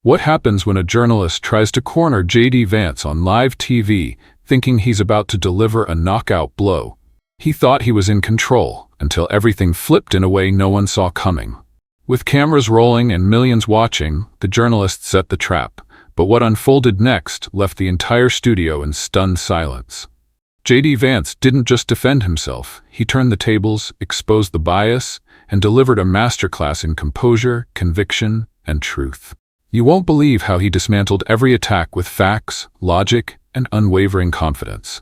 What happens when a journalist tries to corner J.D. Vance on live TV, thinking he's about to deliver a knockout blow? He thought he was in control, until everything flipped in a way no one saw coming. With cameras rolling and millions watching, the journalist set the trap, but what unfolded next left the entire studio in stunned silence. J.D. Vance didn't just defend himself, he turned the tables, exposed the bias, and delivered a masterclass in composure, conviction, and truth. You won't believe how he dismantled every attack with facts, logic, and unwavering confidence.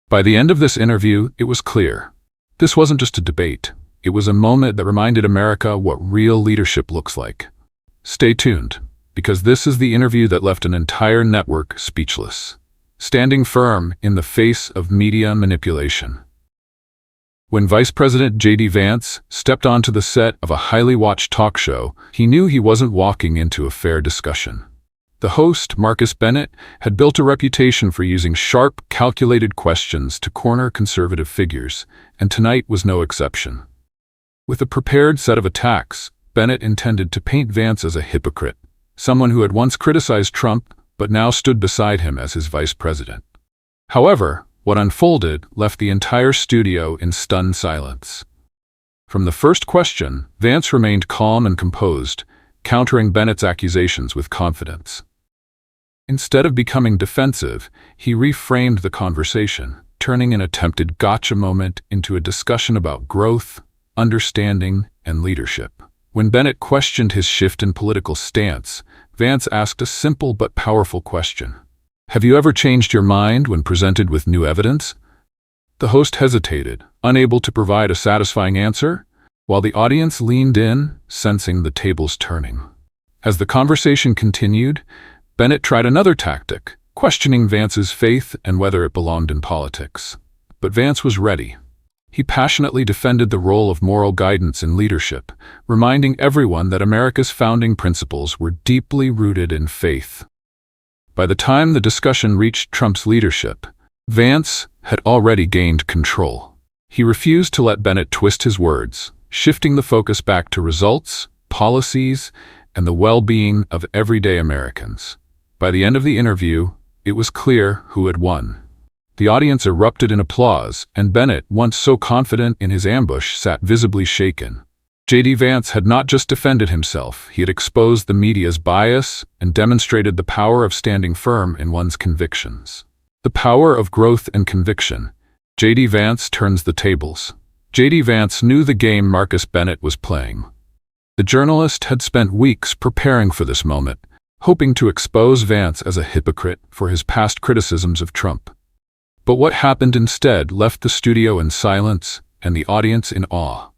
By the end of this interview, it was clear. This wasn't just a debate. It was a moment that reminded America what real leadership looks like. Stay tuned, because this is the interview that left an entire network speechless, standing firm in the face of media manipulation. When Vice President J.D. Vance stepped onto the set of a highly watched talk show, he knew he wasn't walking into a fair discussion. The host, Marcus Bennett, had built a reputation for using sharp, calculated questions to corner conservative figures, and tonight was no exception. With a prepared set of attacks, Bennett intended to paint Vance as a hypocrite, someone who had once criticized Trump but now stood beside him as his vice president. However, what unfolded left the entire studio in stunned silence. From the first question, Vance remained calm and composed, countering Bennett's accusations with confidence. Instead of becoming defensive, he reframed the conversation, turning an attempted gotcha moment into a discussion about growth, understanding, and leadership. When Bennett questioned his shift in political stance, Vance asked a simple but powerful question. Have you ever changed your mind when presented with new evidence? The host hesitated, unable to provide a satisfying answer, while the audience leaned in, sensing the tables turning. As the conversation continued, Bennett tried another tactic, questioning Vance's faith and whether it belonged in politics. But Vance was ready. He passionately defended the role of moral guidance in leadership, reminding everyone that America's founding principles were deeply rooted in faith. By the time the discussion reached Trump's leadership, Vance had already gained control. He refused to let Bennett twist his words, shifting the focus back to results, policies, and the well-being of everyday Americans. By the end of the interview, it was clear who had won. The audience erupted in applause, and Bennett, once so confident in his ambush, sat visibly shaken. J.D. Vance had not just defended himself, he had exposed the media's bias and demonstrated the power of standing firm in one's convictions. The power of growth and conviction. J.D. Vance turns the tables. J.D. Vance knew the game Marcus Bennett was playing. The journalist had spent weeks preparing for this moment, hoping to expose Vance as a hypocrite for his past criticisms of Trump. But what happened instead left the studio in silence and the audience in awe.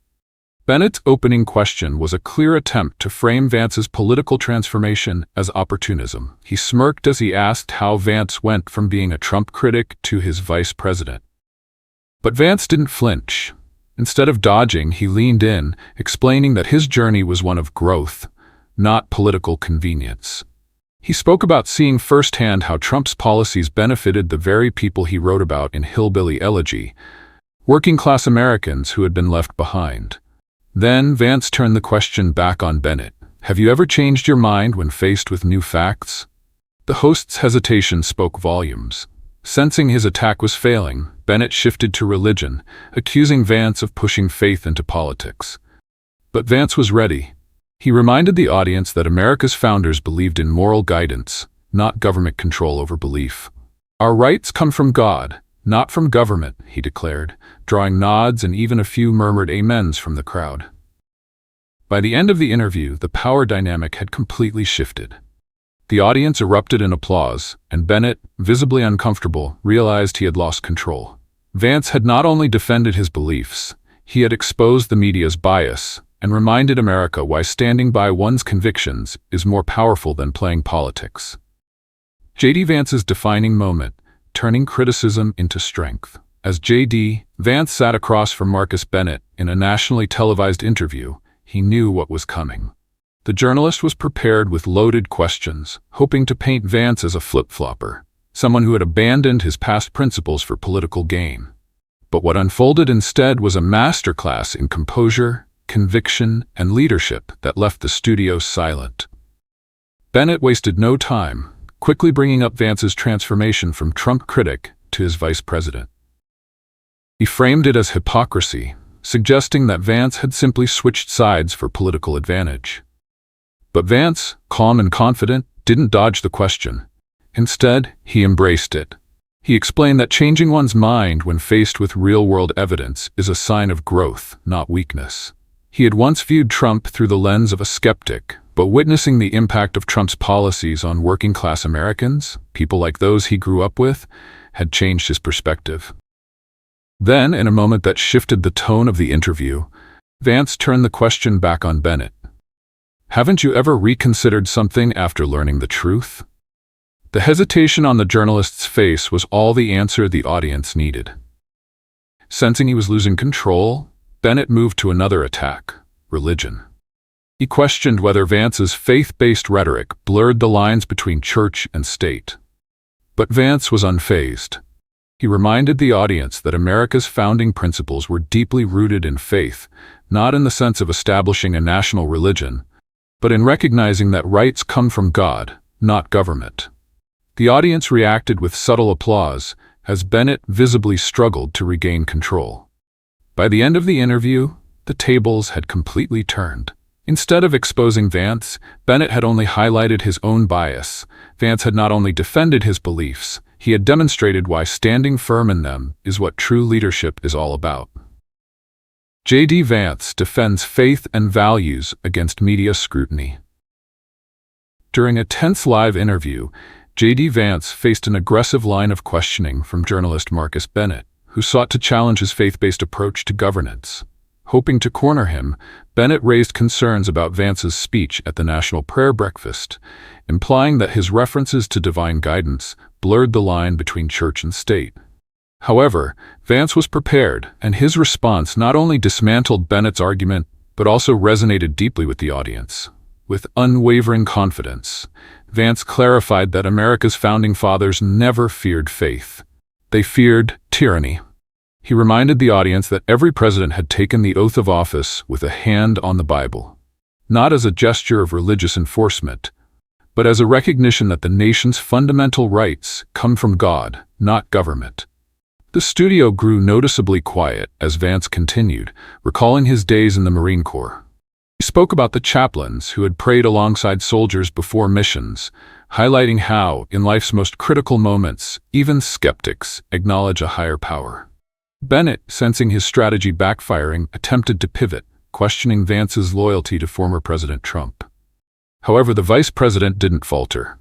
Bennett's opening question was a clear attempt to frame Vance's political transformation as opportunism. He smirked as he asked how Vance went from being a Trump critic to his vice president. But Vance didn't flinch. Instead of dodging, he leaned in, explaining that his journey was one of growth, not political convenience. He spoke about seeing firsthand how Trump's policies benefited the very people he wrote about in Hillbilly Elegy, working-class Americans who had been left behind. Then Vance turned the question back on Bennett. Have you ever changed your mind when faced with new facts? The host's hesitation spoke volumes. Sensing his attack was failing, Bennett shifted to religion, accusing Vance of pushing faith into politics. But Vance was ready. He reminded the audience that America's founders believed in moral guidance, not government control over belief. Our rights come from God, not from government, he declared, drawing nods and even a few murmured amens from the crowd. By the end of the interview, the power dynamic had completely shifted. The audience erupted in applause, and Bennett, visibly uncomfortable, realized he had lost control. Vance had not only defended his beliefs, he had exposed the media's bias and reminded America why standing by one's convictions is more powerful than playing politics. J.D. Vance's defining moment, turning criticism into strength. As J.D. Vance sat across from Marcus Bennett in a nationally televised interview, he knew what was coming. The journalist was prepared with loaded questions, hoping to paint Vance as a flip-flopper, someone who had abandoned his past principles for political gain. But what unfolded instead was a masterclass in composure, conviction, and leadership that left the studio silent. Bennett wasted no time, quickly bringing up Vance's transformation from Trump critic to his vice president. He framed it as hypocrisy, suggesting that Vance had simply switched sides for political advantage. But Vance, calm and confident, didn't dodge the question. Instead, he embraced it. He explained that changing one's mind when faced with real-world evidence is a sign of growth, not weakness. He had once viewed Trump through the lens of a skeptic, but witnessing the impact of Trump's policies on working-class Americans, people like those he grew up with, had changed his perspective. Then, in a moment that shifted the tone of the interview, Vance turned the question back on Bennett. "Haven't you ever reconsidered something after learning the truth?" The hesitation on the journalist's face was all the answer the audience needed. Sensing he was losing control, Bennett moved to another attack: religion. He questioned whether Vance's faith-based rhetoric blurred the lines between church and state. But Vance was unfazed. He reminded the audience that America's founding principles were deeply rooted in faith, not in the sense of establishing a national religion, but in recognizing that rights come from God, not government. The audience reacted with subtle applause as Bennett visibly struggled to regain control. By the end of the interview, the tables had completely turned. Instead of exposing Vance, Bennett had only highlighted his own bias. Vance had not only defended his beliefs, he had demonstrated why standing firm in them is what true leadership is all about. J.D. Vance defends faith and values against media scrutiny. During a tense live interview, J.D. Vance faced an aggressive line of questioning from journalist Marcus Bennett, who sought to challenge his faith-based approach to governance. Hoping to corner him, Bennett raised concerns about Vance's speech at the National Prayer Breakfast, implying that his references to divine guidance blurred the line between church and state. However, Vance was prepared, and his response not only dismantled Bennett's argument, but also resonated deeply with the audience. With unwavering confidence, Vance clarified that America's founding fathers never feared faith. They feared tyranny. He reminded the audience that every president had taken the oath of office with a hand on the Bible, not as a gesture of religious enforcement, but as a recognition that the nation's fundamental rights come from God, not government. The studio grew noticeably quiet as Vance continued, recalling his days in the Marine Corps. He spoke about the chaplains who had prayed alongside soldiers before missions, highlighting how, in life's most critical moments, even skeptics acknowledge a higher power. Bennett, sensing his strategy backfiring, attempted to pivot, questioning Vance's loyalty to former President Trump. However, the vice president didn't falter.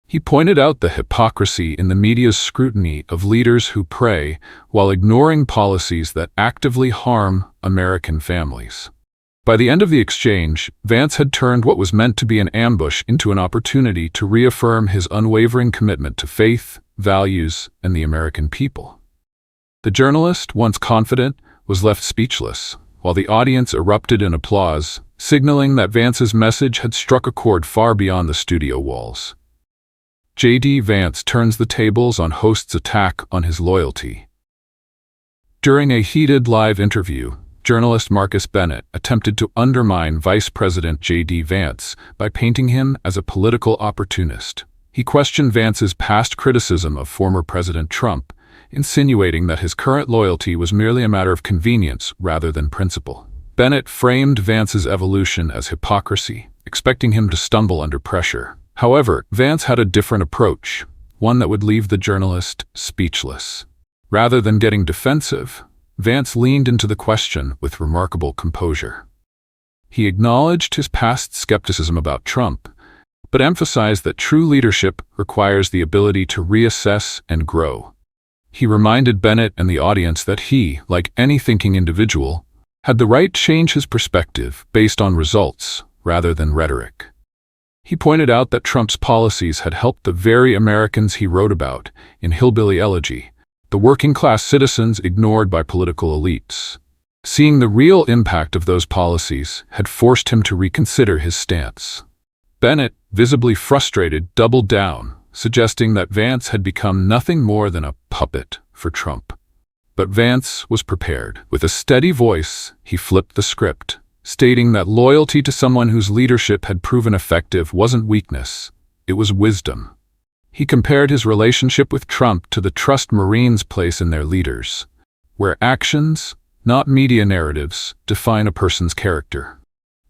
He pointed out the hypocrisy in the media's scrutiny of leaders who pray while ignoring policies that actively harm American families. By the end of the exchange, Vance had turned what was meant to be an ambush into an opportunity to reaffirm his unwavering commitment to faith, values, and the American people. The journalist, once confident, was left speechless, while the audience erupted in applause, signaling that Vance's message had struck a chord far beyond the studio walls. J.D. Vance turns the tables on hosts' attack on his loyalty. During a heated live interview, journalist Marcus Bennett attempted to undermine Vice President J.D. Vance by painting him as a political opportunist. He questioned Vance's past criticism of former President Trump, insinuating that his current loyalty was merely a matter of convenience rather than principle. Bennett framed Vance's evolution as hypocrisy, expecting him to stumble under pressure. However, Vance had a different approach, one that would leave the journalist speechless. Rather than getting defensive, Vance leaned into the question with remarkable composure. He acknowledged his past skepticism about Trump, but emphasized that true leadership requires the ability to reassess and grow. He reminded Bennett and the audience that he, like any thinking individual, had the right to change his perspective based on results rather than rhetoric. He pointed out that Trump's policies had helped the very Americans he wrote about in Hillbilly Elegy, the working-class citizens ignored by political elites. Seeing the real impact of those policies had forced him to reconsider his stance. Bennett, visibly frustrated, doubled down, suggesting that Vance had become nothing more than a puppet for Trump. But Vance was prepared. With a steady voice, he flipped the script, stating that loyalty to someone whose leadership had proven effective wasn't weakness, it was wisdom. He compared his relationship with Trump to the trust Marines place in their leaders, where actions, not media narratives, define a person's character.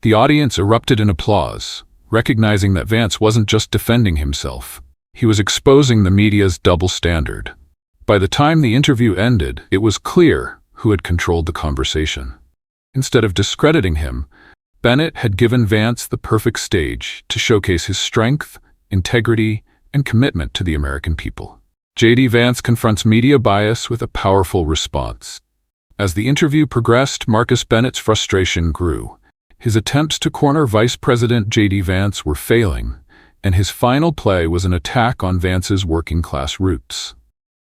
The audience erupted in applause, recognizing that Vance wasn't just defending himself. He was exposing the media's double standard. By the time the interview ended, it was clear who had controlled the conversation. Instead of discrediting him, Bennett had given Vance the perfect stage to showcase his strength, integrity, and commitment to the American people. J.D. Vance confronts media bias with a powerful response. As the interview progressed, Marcus Bennett's frustration grew. His attempts to corner Vice President J.D. Vance were failing, and his final play was an attack on Vance's working-class roots.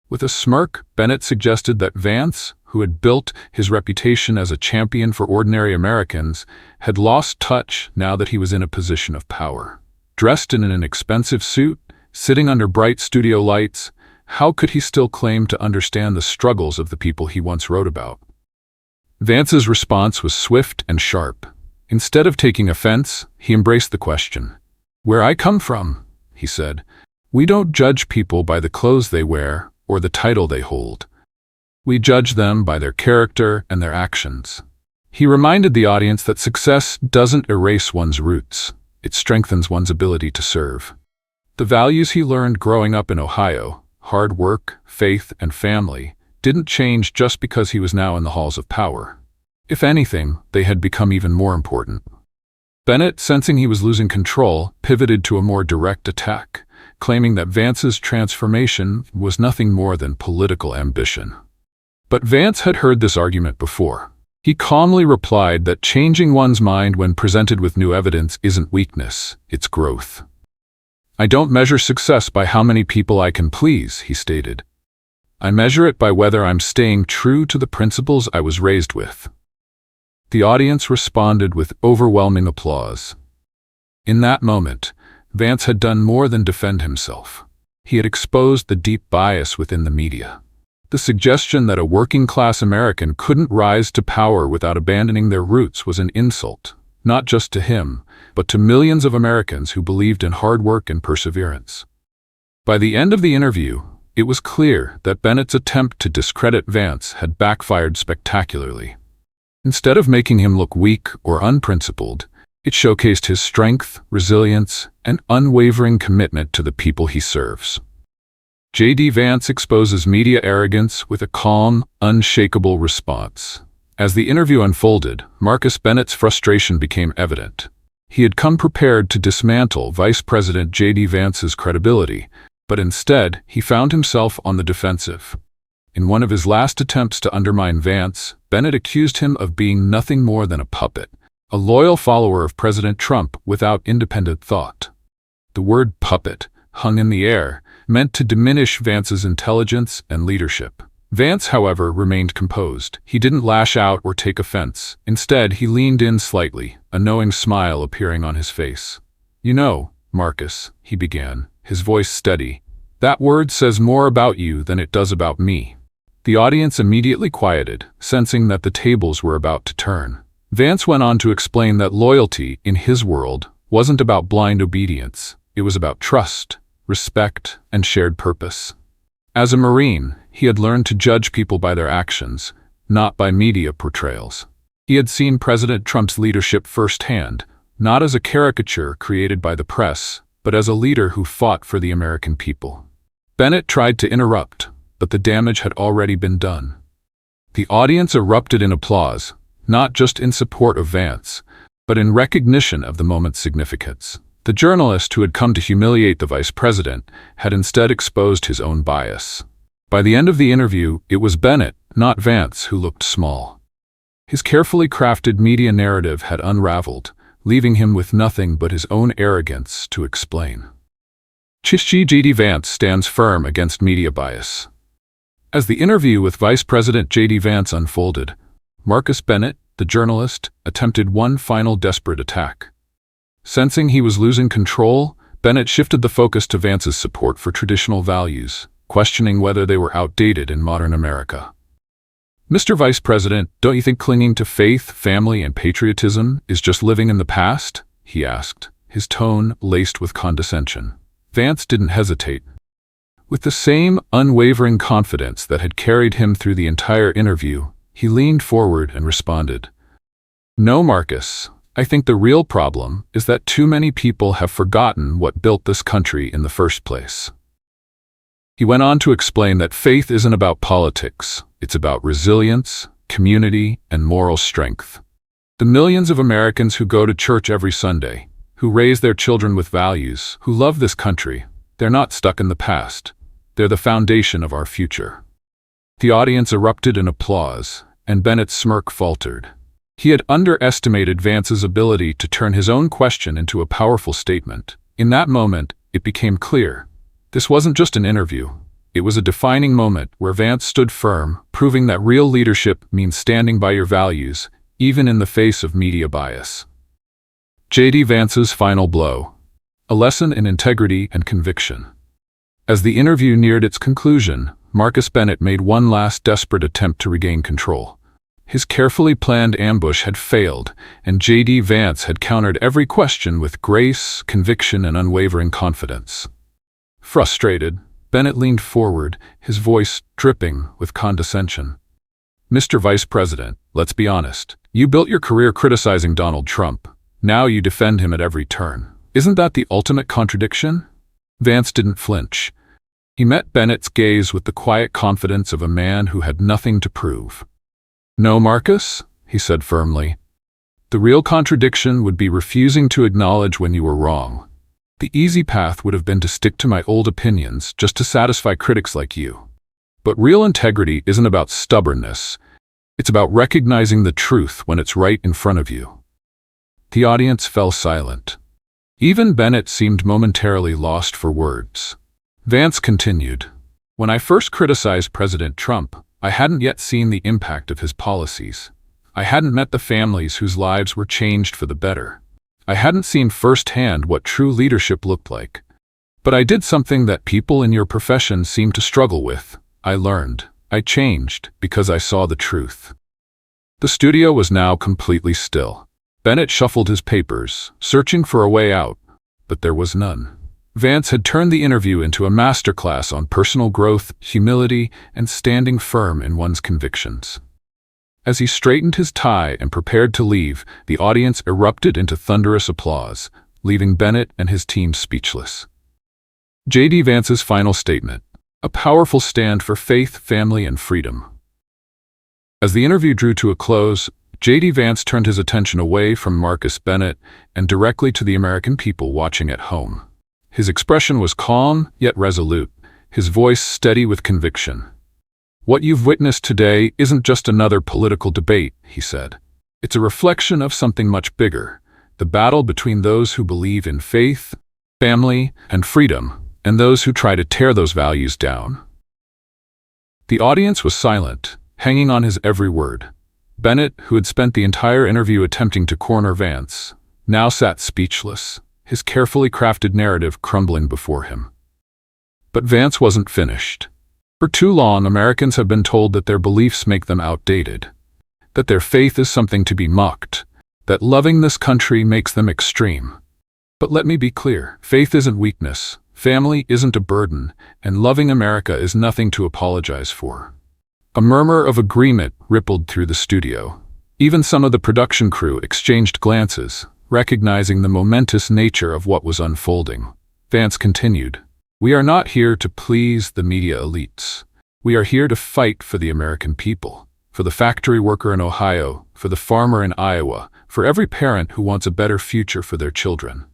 With a smirk, Bennett suggested that Vance, who had built his reputation as a champion for ordinary Americans, had lost touch now that he was in a position of power. Dressed in an expensive suit, sitting under bright studio lights, how could he still claim to understand the struggles of the people he once wrote about? Vance's response was swift and sharp. Instead of taking offense, he embraced the question. "Where I come from," he said, "we don't judge people by the clothes they wear or the title they hold. We judge them by their character and their actions." He reminded the audience that success doesn't erase one's roots. It strengthens one's ability to serve. The values he learned growing up in Ohio, hard work, faith, and family, didn't change just because he was now in the halls of power. If anything, they had become even more important. Bennett, sensing he was losing control, pivoted to a more direct attack, claiming that Vance's transformation was nothing more than political ambition. But Vance had heard this argument before. He calmly replied that changing one's mind when presented with new evidence isn't weakness, it's growth. "I don't measure success by how many people I can please," he stated. "I measure it by whether I'm staying true to the principles I was raised with." The audience responded with overwhelming applause. In that moment, Vance had done more than defend himself. He had exposed the deep bias within the media. The suggestion that a working-class American couldn't rise to power without abandoning their roots was an insult, not just to him, but to millions of Americans who believed in hard work and perseverance. By the end of the interview, it was clear that Bennett's attempt to discredit Vance had backfired spectacularly. Instead of making him look weak or unprincipled, it showcased his strength, resilience, and unwavering commitment to the people he serves. J.D. Vance exposes media arrogance with a calm, unshakable response. As the interview unfolded, Marcus Bennett's frustration became evident. He had come prepared to dismantle Vice President J.D. Vance's credibility, but instead, he found himself on the defensive. In one of his last attempts to undermine Vance, Bennett accused him of being nothing more than a puppet, a loyal follower of President Trump without independent thought. The word puppet, hung in the air, meant to diminish Vance's intelligence and leadership. Vance, however, remained composed. He didn't lash out or take offense. Instead, he leaned in slightly, a knowing smile appearing on his face. "You know, Marcus," he began, his voice steady, "that word says more about you than it does about me." The audience immediately quieted, sensing that the tables were about to turn. Vance went on to explain that loyalty, in his world, wasn't about blind obedience. It was about trust, respect, and shared purpose. As a Marine, he had learned to judge people by their actions, not by media portrayals. He had seen President Trump's leadership firsthand, not as a caricature created by the press, but as a leader who fought for the American people. Bennett tried to interrupt, but the damage had already been done. The audience erupted in applause, not just in support of Vance, but in recognition of the moment's significance. The journalist who had come to humiliate the vice president had instead exposed his own bias. By the end of the interview, it was Bennett, not Vance, who looked small. His carefully crafted media narrative had unraveled, leaving him with nothing but his own arrogance to explain. J.D. Vance stands firm against media bias. As the interview with Vice President J.D. Vance unfolded, Marcus Bennett, the journalist, attempted one final desperate attack. Sensing he was losing control, Bennett shifted the focus to Vance's support for traditional values, questioning whether they were outdated in modern America. Mr. Vice President, don't you think clinging to faith, family, and patriotism is just living in the past? He asked, his tone laced with condescension. Vance didn't hesitate. With the same unwavering confidence that had carried him through the entire interview, he leaned forward and responded, "No, Marcus, I think the real problem is that too many people have forgotten what built this country in the first place." He went on to explain that faith isn't about politics, it's about resilience, community, and moral strength. The millions of Americans who go to church every Sunday, who raise their children with values, who love this country, they're not stuck in the past. They're the foundation of our future. The audience erupted in applause, and Bennett's smirk faltered. He had underestimated Vance's ability to turn his own question into a powerful statement. In that moment, it became clear. This wasn't just an interview. It was a defining moment where Vance stood firm, proving that real leadership means standing by your values, even in the face of media bias. J.D. Vance's final blow. A lesson in integrity and conviction. As the interview neared its conclusion, Marcus Bennett made one last desperate attempt to regain control. His carefully planned ambush had failed, and J.D. Vance had countered every question with grace, conviction, and unwavering confidence. Frustrated, Bennett leaned forward, his voice dripping with condescension. "Mr. Vice President, let's be honest. You built your career criticizing Donald Trump. Now you defend him at every turn. Isn't that the ultimate contradiction?" Vance didn't flinch. He met Bennett's gaze with the quiet confidence of a man who had nothing to prove. "No, Marcus," he said firmly. "The real contradiction would be refusing to acknowledge when you were wrong. The easy path would have been to stick to my old opinions just to satisfy critics like you. But real integrity isn't about stubbornness. It's about recognizing the truth when it's right in front of you." The audience fell silent. Even Bennett seemed momentarily lost for words. Vance continued, "When I first criticized President Trump, I hadn't yet seen the impact of his policies. I hadn't met the families whose lives were changed for the better. I hadn't seen firsthand what true leadership looked like. But I did something that people in your profession seem to struggle with. I learned. I changed because I saw the truth." The studio was now completely still. Bennett shuffled his papers, searching for a way out, but there was none. Vance had turned the interview into a masterclass on personal growth, humility, and standing firm in one's convictions. As he straightened his tie and prepared to leave, the audience erupted into thunderous applause, leaving Bennett and his team speechless. J.D. Vance's final statement, a powerful stand for faith, family, and freedom. As the interview drew to a close, J.D. Vance turned his attention away from Marcus Bennett and directly to the American people watching at home. His expression was calm, yet resolute, his voice steady with conviction. "What you've witnessed today isn't just another political debate," he said. "It's a reflection of something much bigger, the battle between those who believe in faith, family, and freedom, and those who try to tear those values down." The audience was silent, hanging on his every word. Bennett, who had spent the entire interview attempting to corner Vance, now sat speechless, his carefully crafted narrative crumbling before him. But Vance wasn't finished. For too long, Americans have been told that their beliefs make them outdated, that their faith is something to be mocked, that loving this country makes them extreme. But let me be clear, faith isn't weakness, family isn't a burden, and loving America is nothing to apologize for. A murmur of agreement rippled through the studio. Even some of the production crew exchanged glances, recognizing the momentous nature of what was unfolding. Vance continued, "We are not here to please the media elites. We are here to fight for the American people, for the factory worker in Ohio, for the farmer in Iowa, for every parent who wants a better future for their children."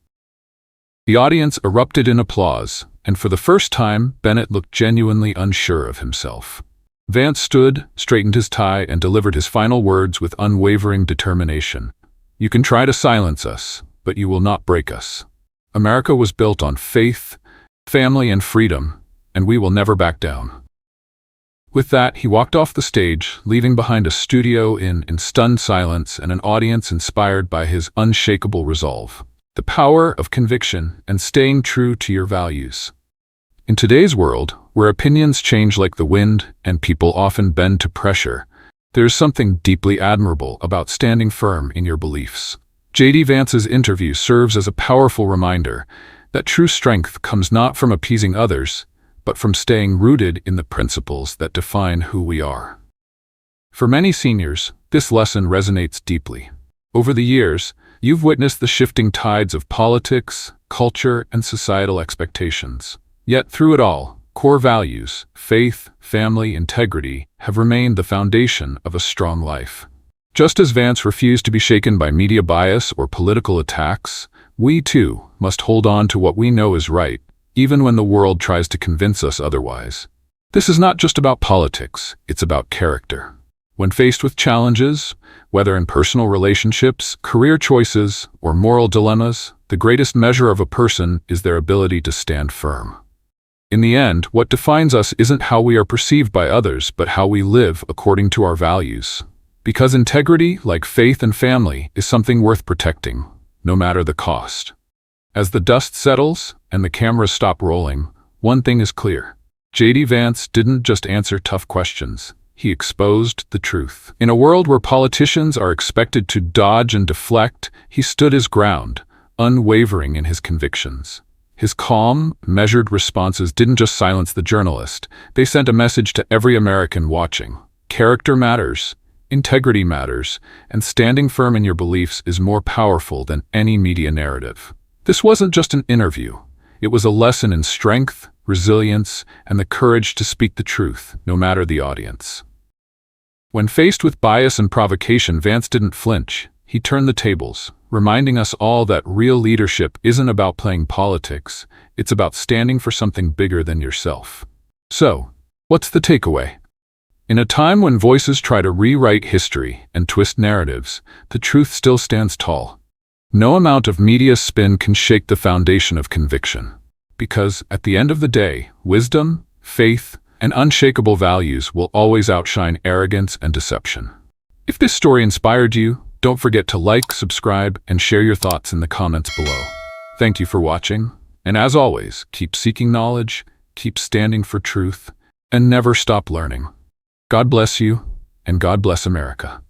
The audience erupted in applause, and for the first time, Bennett looked genuinely unsure of himself. Vance stood, straightened his tie, and delivered his final words with unwavering determination. "You can try to silence us, but you will not break us. America was built on faith, family, and freedom, and we will never back down." With that, he walked off the stage, leaving behind a studio in stunned silence and an audience inspired by his unshakable resolve. The power of conviction and staying true to your values. In today's world, where opinions change like the wind and people often bend to pressure, There's something deeply admirable about standing firm in your beliefs. J.D. Vance's interview serves as a powerful reminder that true strength comes not from appeasing others, but from staying rooted in the principles that define who we are. For many seniors, this lesson resonates deeply. Over the years, you've witnessed the shifting tides of politics, culture, and societal expectations. Yet through it all, core values, faith, family, integrity, have remained the foundation of a strong life. Just as Vance refused to be shaken by media bias or political attacks, we too must hold on to what we know is right, even when the world tries to convince us otherwise. This is not just about politics, it's about character. When faced with challenges, whether in personal relationships, career choices, or moral dilemmas, the greatest measure of a person is their ability to stand firm. In the end, what defines us isn't how we are perceived by others, but how we live according to our values. Because integrity, like faith and family, is something worth protecting, no matter the cost. As the dust settles and the cameras stop rolling, one thing is clear. J.D. Vance didn't just answer tough questions. He exposed the truth. In a world where politicians are expected to dodge and deflect, he stood his ground, unwavering in his convictions. His calm, measured responses didn't just silence the journalist. They sent a message to every American watching. Character matters, integrity matters, and standing firm in your beliefs is more powerful than any media narrative. This wasn't just an interview. It was a lesson in strength, resilience, and the courage to speak the truth, no matter the audience. When faced with bias and provocation, Vance didn't flinch. He turned the tables, reminding us all that real leadership isn't about playing politics, it's about standing for something bigger than yourself. So, what's the takeaway? In a time when voices try to rewrite history and twist narratives, the truth still stands tall. No amount of media spin can shake the foundation of conviction. Because, at the end of the day, wisdom, faith, and unshakable values will always outshine arrogance and deception. If this story inspired you, don't forget to like, subscribe, and share your thoughts in the comments below. Thank you for watching, and as always, keep seeking knowledge, keep standing for truth, and never stop learning. God bless you, and God bless America.